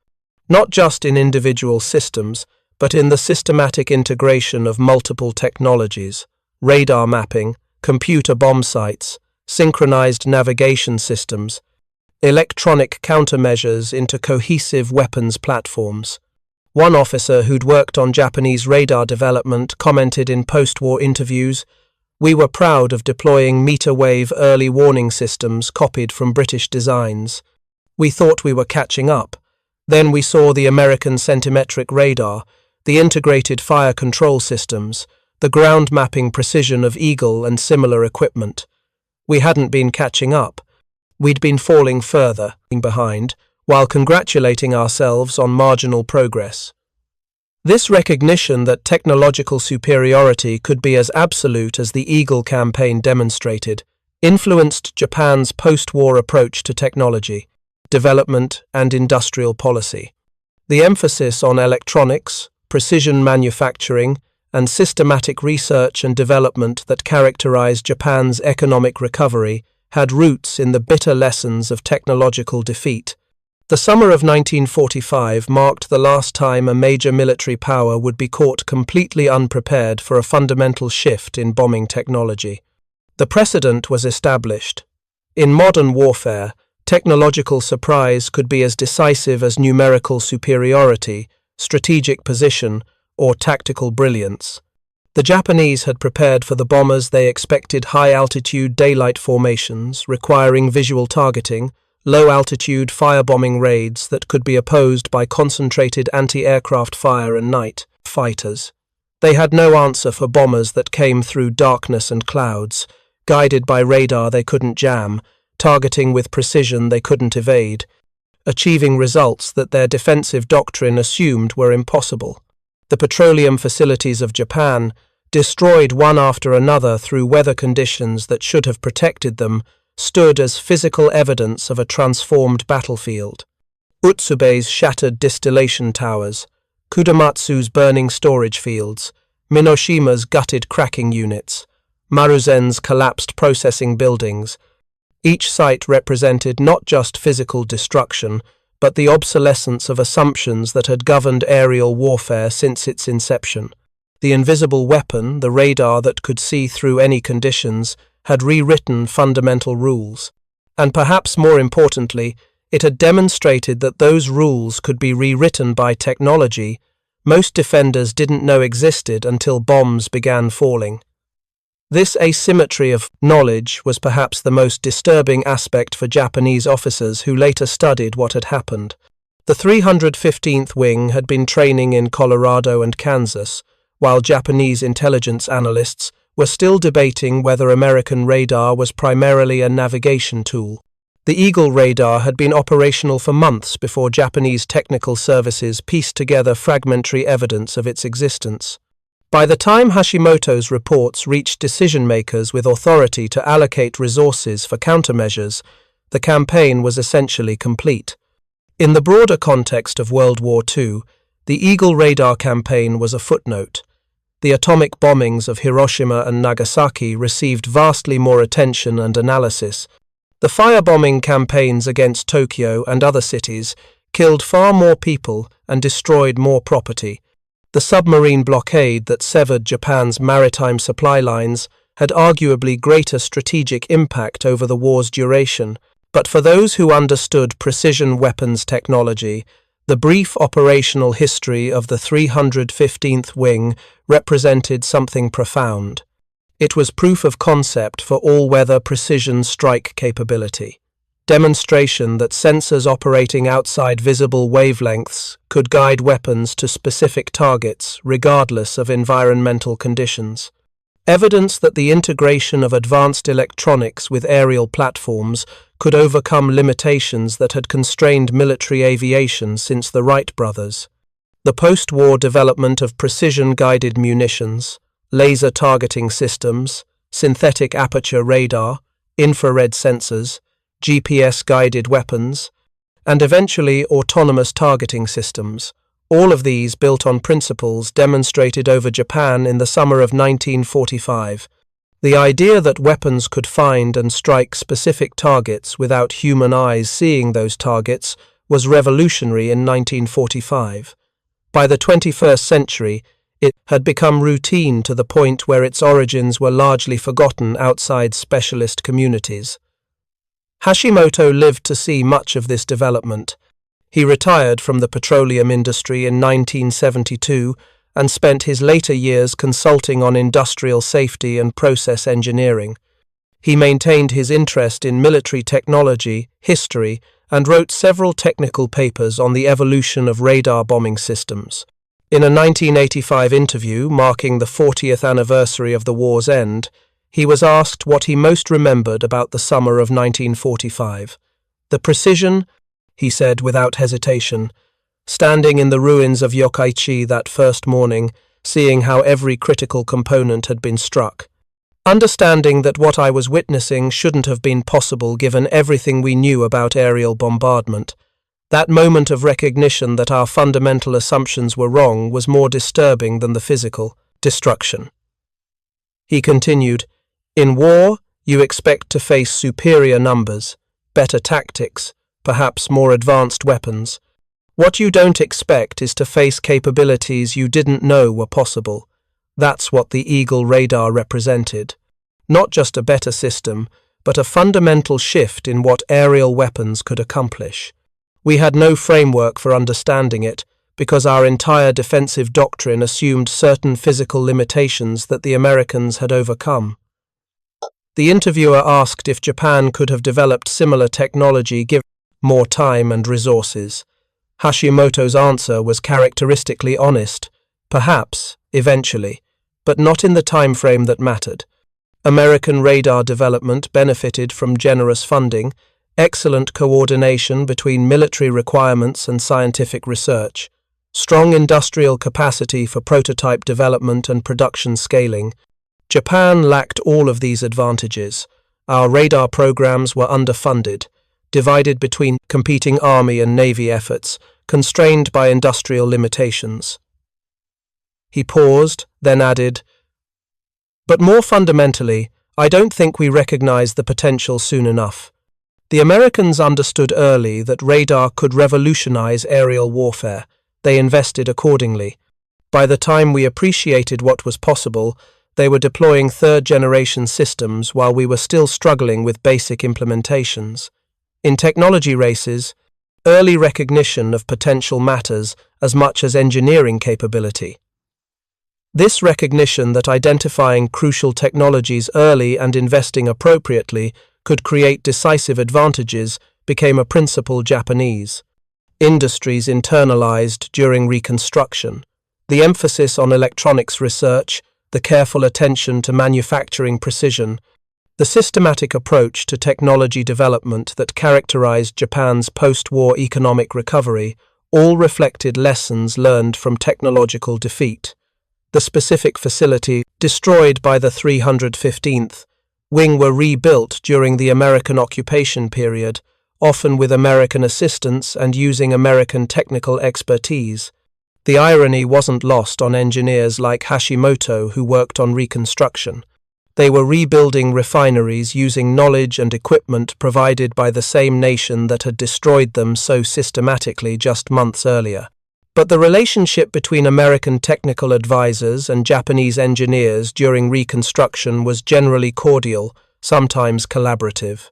not just in individual systems, but in the systematic integration of multiple technologies: radar mapping, computer bomb sights, synchronized navigation systems, electronic countermeasures into cohesive weapons platforms. One officer who'd worked on Japanese radar development commented in post-war interviews, "We were proud of deploying meter-wave early warning systems copied from British designs. We thought we were catching up. Then we saw the American centimetric radar, the integrated fire control systems, the ground mapping precision of Eagle and similar equipment. We hadn't been catching up. We'd been falling further behind, while congratulating ourselves on marginal progress." This recognition that technological superiority could be as absolute as the Eagle campaign demonstrated influenced Japan's post-war approach to technology, development, and industrial policy. The emphasis on electronics, precision manufacturing, and systematic research and development that characterized Japan's economic recovery had roots in the bitter lessons of technological defeat. The summer of 1945 marked the last time a major military power would be caught completely unprepared for a fundamental shift in bombing technology. The precedent was established. In modern warfare, technological surprise could be as decisive as numerical superiority, strategic position, or tactical brilliance. The Japanese had prepared for the bombers they expected high-altitude daylight formations requiring visual targeting, low-altitude firebombing raids that could be opposed by concentrated anti-aircraft fire and night fighters. They had no answer for bombers that came through darkness and clouds, guided by radar they couldn't jam, targeting with precision they couldn't evade, achieving results that their defensive doctrine assumed were impossible. The petroleum facilities of Japan, destroyed one after another through weather conditions that should have protected them, stood as physical evidence of a transformed battlefield. Utsube's shattered distillation towers, Kudamatsu's burning storage fields, Minoshima's gutted cracking units, Maruzen's collapsed processing buildings. Each site represented not just physical destruction, but the obsolescence of assumptions that had governed aerial warfare since its inception. The invisible weapon, the radar that could see through any conditions, had rewritten fundamental rules. And perhaps more importantly, it had demonstrated that those rules could be rewritten by technology most defenders didn't know existed until bombs began falling. This asymmetry of knowledge was perhaps the most disturbing aspect for Japanese officers who later studied what had happened. The 315th Wing had been training in Colorado and Kansas, while Japanese intelligence analysts were still debating whether American radar was primarily a navigation tool. The Eagle radar had been operational for months before Japanese technical services pieced together fragmentary evidence of its existence. By the time Hashimoto's reports reached decision-makers with authority to allocate resources for countermeasures, the campaign was essentially complete. In the broader context of World War II, the Eagle radar campaign was a footnote. The atomic bombings of Hiroshima and Nagasaki received vastly more attention and analysis. The firebombing campaigns against Tokyo and other cities killed far more people and destroyed more property. The submarine blockade that severed Japan's maritime supply lines had arguably greater strategic impact over the war's duration, but for those who understood precision weapons technology, the brief operational history of the 315th Wing represented something profound. It was proof of concept for all-weather precision strike capability. Demonstration that sensors operating outside visible wavelengths could guide weapons to specific targets regardless of environmental conditions. Evidence that the integration of advanced electronics with aerial platforms could overcome limitations that had constrained military aviation since the Wright brothers. The post-war development of precision-guided munitions, laser targeting systems, synthetic aperture radar, infrared sensors, GPS-guided weapons, and eventually autonomous targeting systems, all of these built on principles demonstrated over Japan in the summer of 1945. The idea that weapons could find and strike specific targets without human eyes seeing those targets was revolutionary in 1945. By the 21st century, it had become routine to the point where its origins were largely forgotten outside specialist communities. Hashimoto lived to see much of this development. He retired from the petroleum industry in 1972 and spent his later years consulting on industrial safety and process engineering. He maintained his interest in military technology, history, and wrote several technical papers on the evolution of radar bombing systems. In a 1985 interview marking the 40th anniversary of the war's end, he was asked what he most remembered about the summer of 1945. The precision, he said without hesitation, standing in the ruins of Yokkaichi that first morning, seeing how every critical component had been struck. Understanding that what I was witnessing shouldn't have been possible given everything we knew about aerial bombardment. That moment of recognition that our fundamental assumptions were wrong was more disturbing than the physical destruction. He continued, "In war, you expect to face superior numbers, better tactics, perhaps more advanced weapons. What you don't expect is to face capabilities you didn't know were possible. That's what the Eagle radar represented. Not just a better system, but a fundamental shift in what aerial weapons could accomplish. We had no framework for understanding it, because our entire defensive doctrine assumed certain physical limitations that the Americans had overcome." The interviewer asked if Japan could have developed similar technology given more time and resources. Hashimoto's answer was characteristically honest. Perhaps, eventually, but not in the time frame that mattered. American radar development benefited from generous funding, excellent coordination between military requirements and scientific research, strong industrial capacity for prototype development and production scaling. Japan lacked all of these advantages. Our radar programs were underfunded, divided between competing Army and Navy efforts, constrained by industrial limitations. He paused, then added, "But more fundamentally, I don't think we recognized the potential soon enough. The Americans understood early that radar could revolutionize aerial warfare. They invested accordingly. By the time we appreciated what was possible, they were deploying third-generation systems while we were still struggling with basic implementations. In technology races, early recognition of potential matters as much as engineering capability. This recognition that identifying crucial technologies early and investing appropriately could create decisive advantages became a principle Japanese. Industries internalized during Reconstruction. The emphasis on electronics research, the careful attention to manufacturing precision, the systematic approach to technology development that characterized Japan's post-war economic recovery all reflected lessons learned from technological defeat. The specific facility, destroyed by the 315th Wing, were rebuilt during the American occupation period, often with American assistance and using American technical expertise. The irony wasn't lost on engineers like Hashimoto who worked on reconstruction. They were rebuilding refineries using knowledge and equipment provided by the same nation that had destroyed them so systematically just months earlier. But the relationship between American technical advisors and Japanese engineers during Reconstruction was generally cordial, sometimes collaborative.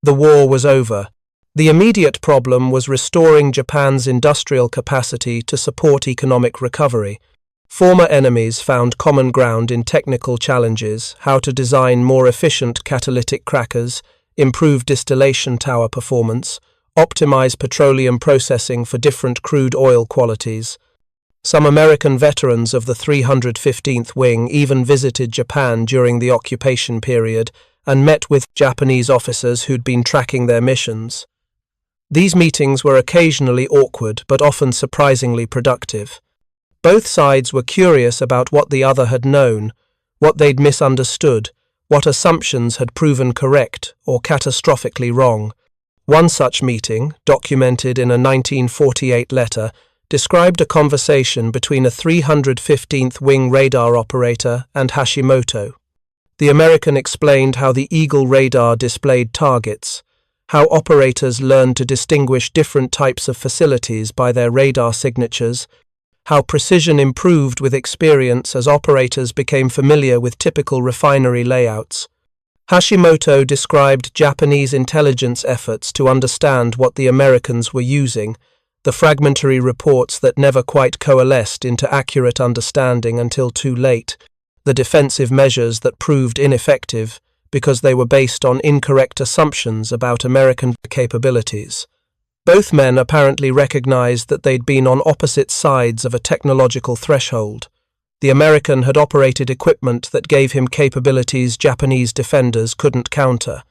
The war was over. The immediate problem was restoring Japan's industrial capacity to support economic recovery. Former enemies found common ground in technical challenges, how to design more efficient catalytic crackers, improve distillation tower performance, optimize petroleum processing for different crude oil qualities. Some American veterans of the 315th Wing even visited Japan during the occupation period and met with Japanese officers who'd been tracking their missions. These meetings were occasionally awkward but often surprisingly productive. Both sides were curious about what the other had known, what they'd misunderstood, what assumptions had proven correct or catastrophically wrong. One such meeting, documented in a 1948 letter, described a conversation between a 315th Wing radar operator and Hashimoto. The American explained how the Eagle radar displayed targets, how operators learned to distinguish different types of facilities by their radar signatures, how precision improved with experience as operators became familiar with typical refinery layouts. Hashimoto described Japanese intelligence efforts to understand what the Americans were using, the fragmentary reports that never quite coalesced into accurate understanding until too late, the defensive measures that proved ineffective because they were based on incorrect assumptions about American capabilities. Both men apparently recognized that they'd been on opposite sides of a technological threshold. The American had operated equipment that gave him capabilities Japanese defenders couldn't counter.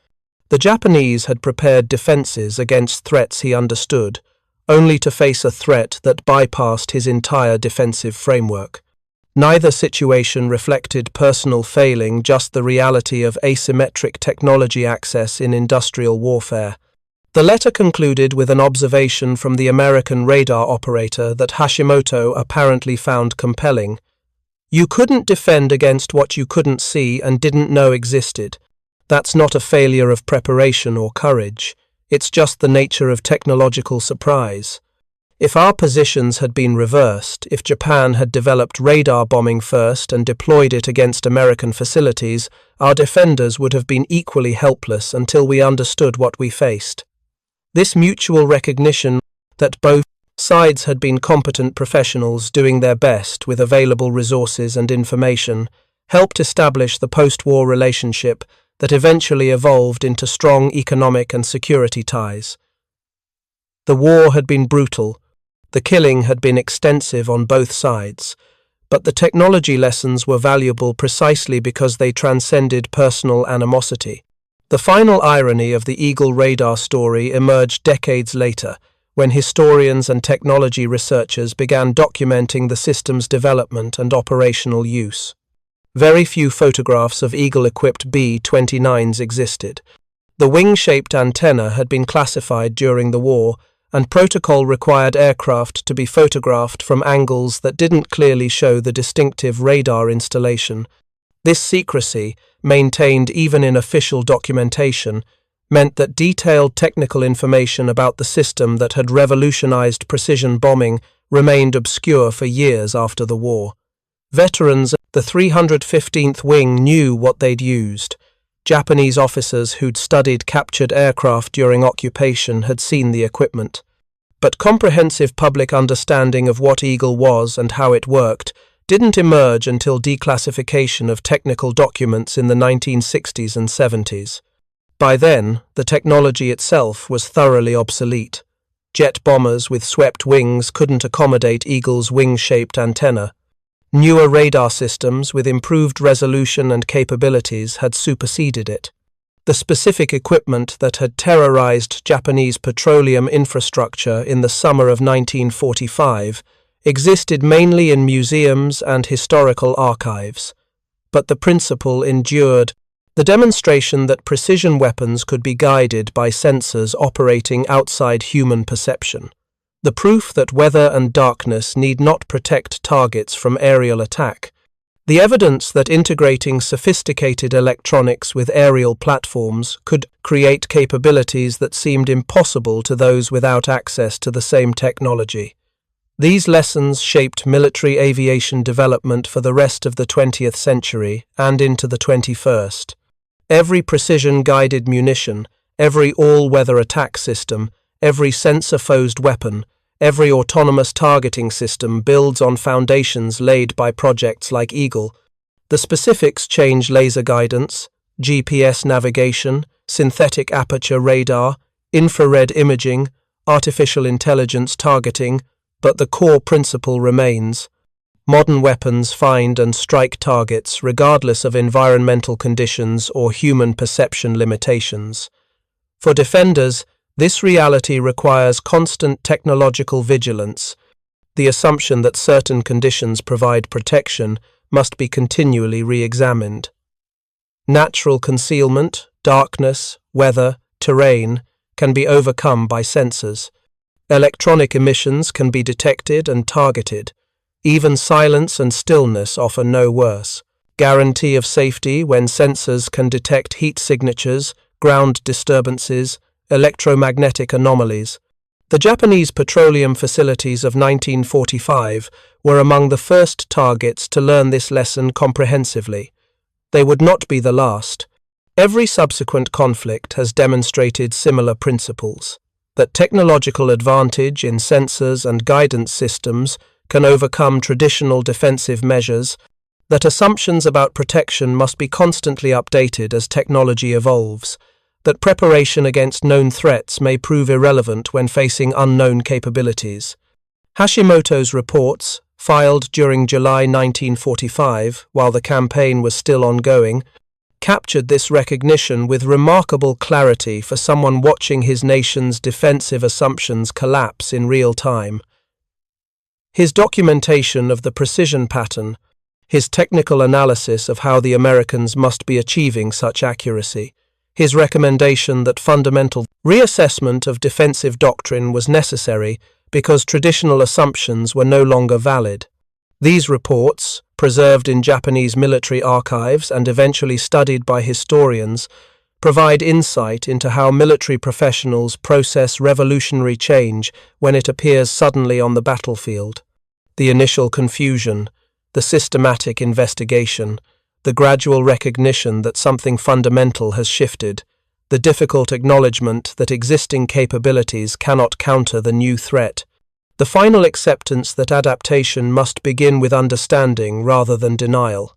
The Japanese had prepared defenses against threats he understood, only to face a threat that bypassed his entire defensive framework. Neither situation reflected personal failing, just the reality of asymmetric technology access in industrial warfare. The letter concluded with an observation from the American radar operator that Hashimoto apparently found compelling. You couldn't defend against what you couldn't see and didn't know existed. That's not a failure of preparation or courage. It's just the nature of technological surprise. If our positions had been reversed, if Japan had developed radar bombing first and deployed it against American facilities, our defenders would have been equally helpless until we understood what we faced. This mutual recognition that both sides had been competent professionals doing their best with available resources and information helped establish the post-war relationship that eventually evolved into strong economic and security ties. The war had been brutal, the killing had been extensive on both sides, but the technology lessons were valuable precisely because they transcended personal animosity. The final irony of the Eagle radar story emerged decades later, when historians and technology researchers began documenting the system's development and operational use. Very few photographs of Eagle-equipped B-29s existed. The wing-shaped antenna had been classified during the war, and protocol required aircraft to be photographed from angles that didn't clearly show the distinctive radar installation. This secrecy, maintained even in official documentation, meant that detailed technical information about the system that had revolutionized precision bombing remained obscure for years after the war. Veterans of the 315th Wing knew what they'd used. Japanese officers who'd studied captured aircraft during occupation had seen the equipment. But comprehensive public understanding of what Eagle was and how it worked didn't emerge until declassification of technical documents in the 1960s and 70s. By then, the technology itself was thoroughly obsolete. Jet bombers with swept wings couldn't accommodate Eagle's wing-shaped antenna. Newer radar systems with improved resolution and capabilities had superseded it. The specific equipment that had terrorized Japanese petroleum infrastructure in the summer of 1945 existed mainly in museums and historical archives. But the principle endured. The demonstration that precision weapons could be guided by sensors operating outside human perception. The proof that weather and darkness need not protect targets from aerial attack. The evidence that integrating sophisticated electronics with aerial platforms could create capabilities that seemed impossible to those without access to the same technology. These lessons shaped military aviation development for the rest of the 20th century and into the 21st. Every precision-guided munition, every all-weather attack system, every sensor-fused weapon, every autonomous targeting system builds on foundations laid by projects like Eagle. The specifics change laser guidance, GPS navigation, synthetic aperture radar, infrared imaging, artificial intelligence targeting, but the core principle remains. Modern weapons find and strike targets regardless of environmental conditions or human perception limitations. For defenders, this reality requires constant technological vigilance. The assumption that certain conditions provide protection must be continually re-examined. Natural concealment, darkness, weather, terrain can be overcome by sensors. Electronic emissions can be detected and targeted. Even silence and stillness offer no worse guarantee of safety when sensors can detect heat signatures, ground disturbances, electromagnetic anomalies. The Japanese petroleum facilities of 1945 were among the first targets to learn this lesson comprehensively. They would not be the last. Every subsequent conflict has demonstrated similar principles, that technological advantage in sensors and guidance systems can overcome traditional defensive measures, that assumptions about protection must be constantly updated as technology evolves, that preparation against known threats may prove irrelevant when facing unknown capabilities. Hashimoto's reports, filed during July 1945, while the campaign was still ongoing, captured this recognition with remarkable clarity for someone watching his nation's defensive assumptions collapse in real time. His documentation of the precision pattern, his technical analysis of how the Americans must be achieving such accuracy, his recommendation that fundamental reassessment of defensive doctrine was necessary because traditional assumptions were no longer valid. These reports, preserved in Japanese military archives and eventually studied by historians, provide insight into how military professionals process revolutionary change when it appears suddenly on the battlefield. The initial confusion, the systematic investigation, the gradual recognition that something fundamental has shifted, the difficult acknowledgement that existing capabilities cannot counter the new threat, the final acceptance that adaptation must begin with understanding rather than denial.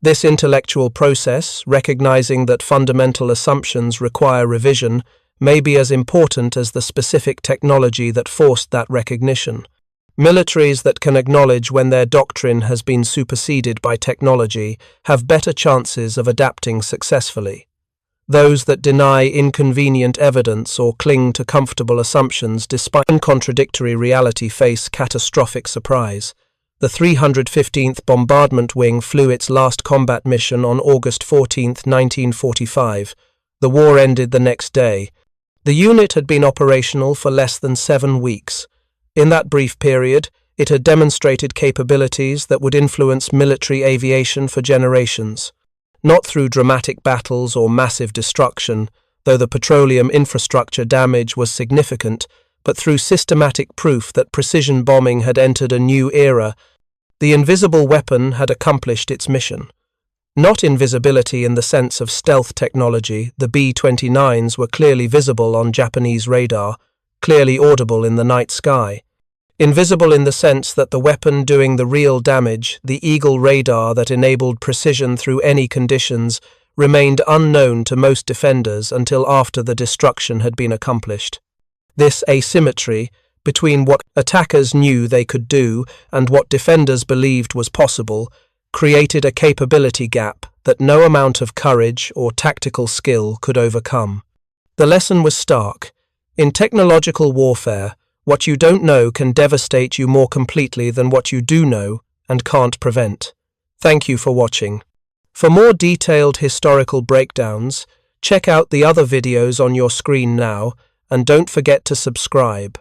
This intellectual process, recognizing that fundamental assumptions require revision, may be as important as the specific technology that forced that recognition. Militaries that can acknowledge when their doctrine has been superseded by technology have better chances of adapting successfully. Those that deny inconvenient evidence or cling to comfortable assumptions despite contradictory reality face catastrophic surprise. The 315th Bombardment Wing flew its last combat mission on August 14, 1945. The war ended the next day. The unit had been operational for less than 7 weeks. In that brief period, it had demonstrated capabilities that would influence military aviation for generations. Not through dramatic battles or massive destruction, though the petroleum infrastructure damage was significant, but through systematic proof that precision bombing had entered a new era. The invisible weapon had accomplished its mission. Not invisibility in the sense of stealth technology, the B-29s were clearly visible on Japanese radar, clearly audible in the night sky. Invisible in the sense that the weapon doing the real damage, the Eagle radar that enabled precision through any conditions, remained unknown to most defenders until after the destruction had been accomplished. This asymmetry between what attackers knew they could do and what defenders believed was possible created a capability gap that no amount of courage or tactical skill could overcome. The lesson was stark. In technological warfare, what you don't know can devastate you more completely than what you do know and can't prevent. Thank you for watching. For more detailed historical breakdowns, check out the other videos on your screen now, and don't forget to subscribe.